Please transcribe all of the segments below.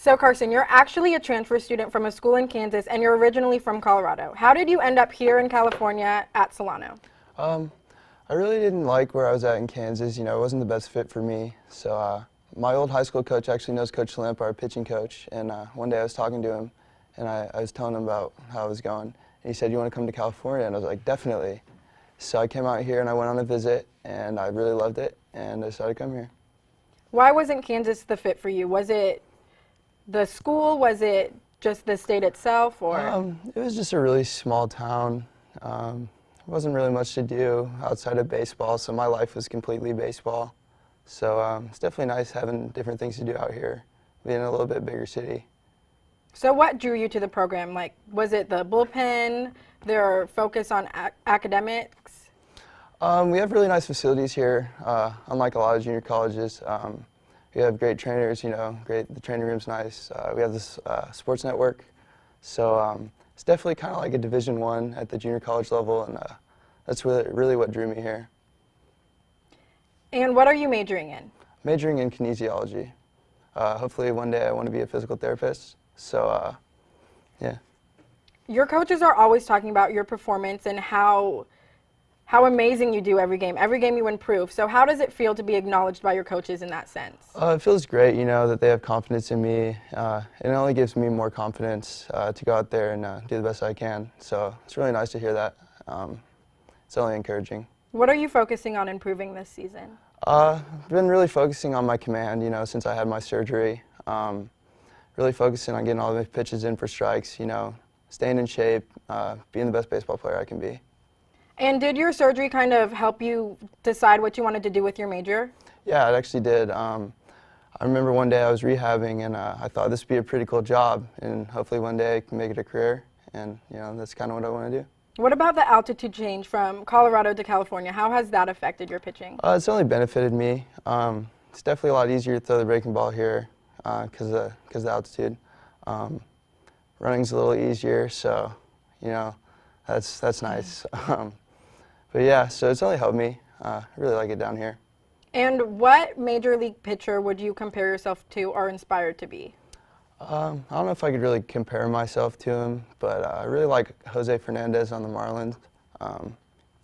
So Carson, you're actually a transfer student from a school in Kansas, and you're originally from Colorado. How did you end up here in California at Solano? I really didn't like where I was at in Kansas. It wasn't the best fit for me. So my old high school coach actually knows Coach Limp, our pitching coach, and one day I was talking to him, and I was telling him about how I was going. And he said, "You want to come to California?" And I was like, "Definitely." So I came out here and I went on a visit, and I really loved it, and I decided to come here. Why wasn't Kansas the fit for you? Was it the school? Was it just the state itself? Or it was just a really small town. There wasn't really much to do outside of baseball, so my life was completely baseball. So it's definitely nice having different things to do out here, being in a little bit bigger city. So what drew you to the program? Like, was it the bullpen, their focus on academics? We have really nice facilities here, unlike a lot of junior colleges. We have great trainers, great. The training room's nice. We have this sports network, so it's definitely kind of like a Division I at the junior college level, and that's really what drew me here. And what are you majoring in? Majoring in kinesiology. Hopefully one day I want to be a physical therapist, so yeah. Your coaches are always talking about your performance and how amazing you do every game. Every game you improve. So how does it feel to be acknowledged by your coaches in that sense? It feels great, that they have confidence in me. It only gives me more confidence to go out there and do the best I can. So it's really nice to hear that. It's only encouraging. What are you focusing on improving this season? I've been really focusing on my command, since I had my surgery. Really focusing on getting all my pitches in for strikes, staying in shape, being the best baseball player I can be. And did your surgery kind of help you decide what you wanted to do with your major? Yeah, it actually did. I remember one day I was rehabbing, and I thought this would be a pretty cool job, and hopefully one day I can make it a career, and that's kind of what I want to do. What about the altitude change from Colorado to California? How has that affected your pitching? It's only benefited me. It's definitely a lot easier to throw the breaking ball here because of the altitude. Running's a little easier, so that's nice. But yeah, so it's only helped me. I really like it down here. And what major league pitcher would you compare yourself to or inspired to be? I don't know if I could really compare myself to him, but I really like Jose Fernandez on the Marlins.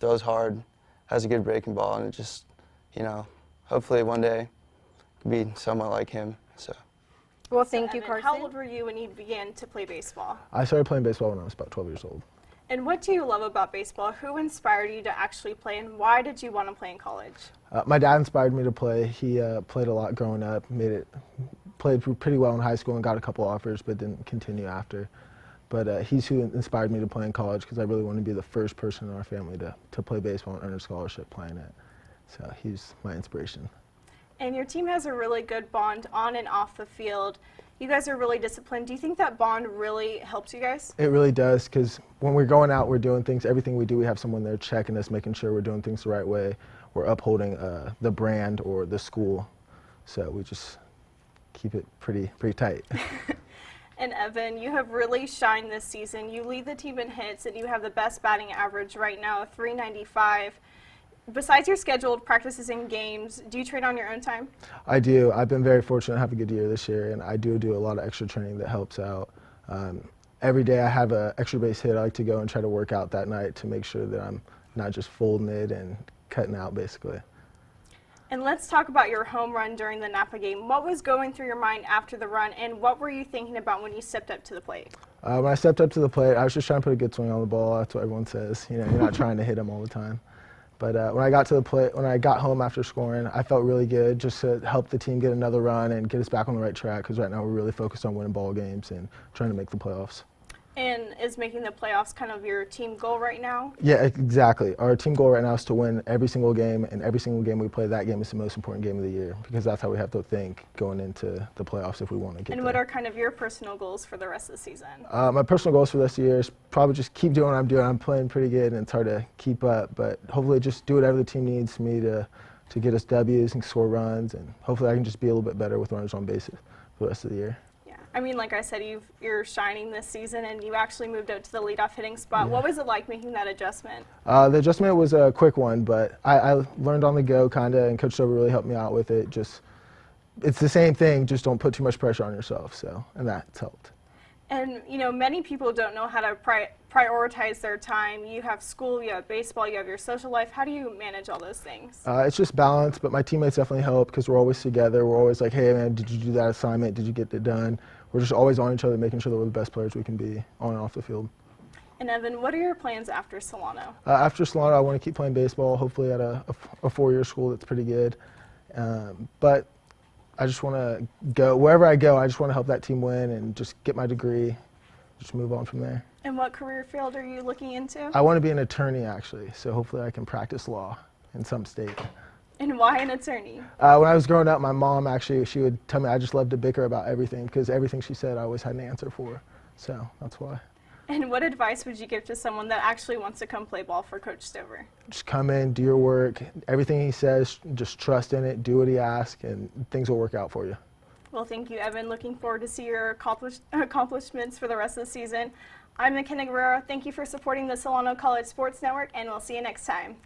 Throws hard, has a good breaking ball, and it just, hopefully one day could be somewhat like him. So. Well, thank you, Carson. How old were you when you began to play baseball? I started playing baseball when I was about 12 years old. And what do you love about baseball? Who inspired you to actually play, and why did you want to play in college? My dad inspired me to play. He played a lot growing up, played pretty well in high school and got a couple offers, but didn't continue after. But he's who inspired me to play in college because I really wanted to be the first person in our family to play baseball and earn a scholarship playing it. So he's my inspiration. And your team has a really good bond on and off the field. You guys are really disciplined. Do you think that bond really helps you guys? It really does, because when we're going out, we're doing things, everything we do, we have someone there checking us, making sure we're doing things the right way. We're upholding the brand or the school. So we just keep it pretty tight. And Evan, you have really shined this season. You lead the team in hits, and you have the best batting average right now, 395. Besides your scheduled practices and games, do you train on your own time? I do. I've been very fortunate to have a good year this year, and I do a lot of extra training that helps out. Every day I have an extra base hit. I like to go and try to work out that night to make sure that I'm not just folding it and cutting out, basically. And let's talk about your home run during the Napa game. What was going through your mind after the run, and what were you thinking about when you stepped up to the plate? When I stepped up to the plate, I was just trying to put a good swing on the ball. That's what everyone says. You're not trying to hit them all the time. But when I got to the plate, when I got home after scoring, I felt really good just to help the team get another run and get us back on the right track, because right now we're really focused on winning ball games and trying to make the playoffs. And is making the playoffs kind of your team goal right now? Yeah, exactly. Our team goal right now is to win every single game, and every single game we play, that game is the most important game of the year, because that's how we have to think going into the playoffs if we want to get And there. what are kind of your personal goals for the rest of the season? My personal goals for this year is probably just keep doing what I'm doing. I'm playing pretty good, and it's hard to keep up, but hopefully just do whatever the team needs me to get us W's and score runs, and hopefully I can just be a little bit better with runners on bases for the rest of the year. I mean, like I said, you're shining this season, and you actually moved out to the leadoff hitting spot. Yeah. What was it like making that adjustment? The adjustment was a quick one, but I learned on the go, kind of, and Coach Silver really helped me out with it. Just it's the same thing, just don't put too much pressure on yourself. So, and that's helped. And, you know, many people don't know how to prioritize their time. You have school, you have baseball, you have your social life. How do you manage all those things? It's just balance, but my teammates definitely help because we're always together. We're always like, hey, man, did you do that assignment? Did you get it done? We're just always on each other, making sure that we're the best players we can be on and off the field. And Evan, what are your plans after Solano? After Solano, I want to keep playing baseball, hopefully at a four-year school that's pretty good. But I just want to go, wherever I go, I just want to help that team win and just get my degree, just move on from there. And what career field are you looking into? I want to be an attorney, actually, so hopefully I can practice law in some state. And why an attorney? When I was growing up, my mom actually, she would tell me I just loved to bicker about everything because everything she said I always had an answer for, so that's why. And what advice would you give to someone that actually wants to come play ball for Coach Stover? Just come in, do your work. Everything he says, just trust in it, do what he asks, and things will work out for you. Well, thank you, Evan. Looking forward to see your accomplishments for the rest of the season. I'm Myckena Guerrero. Thank you for supporting the Solano College Sports Network, and we'll see you next time.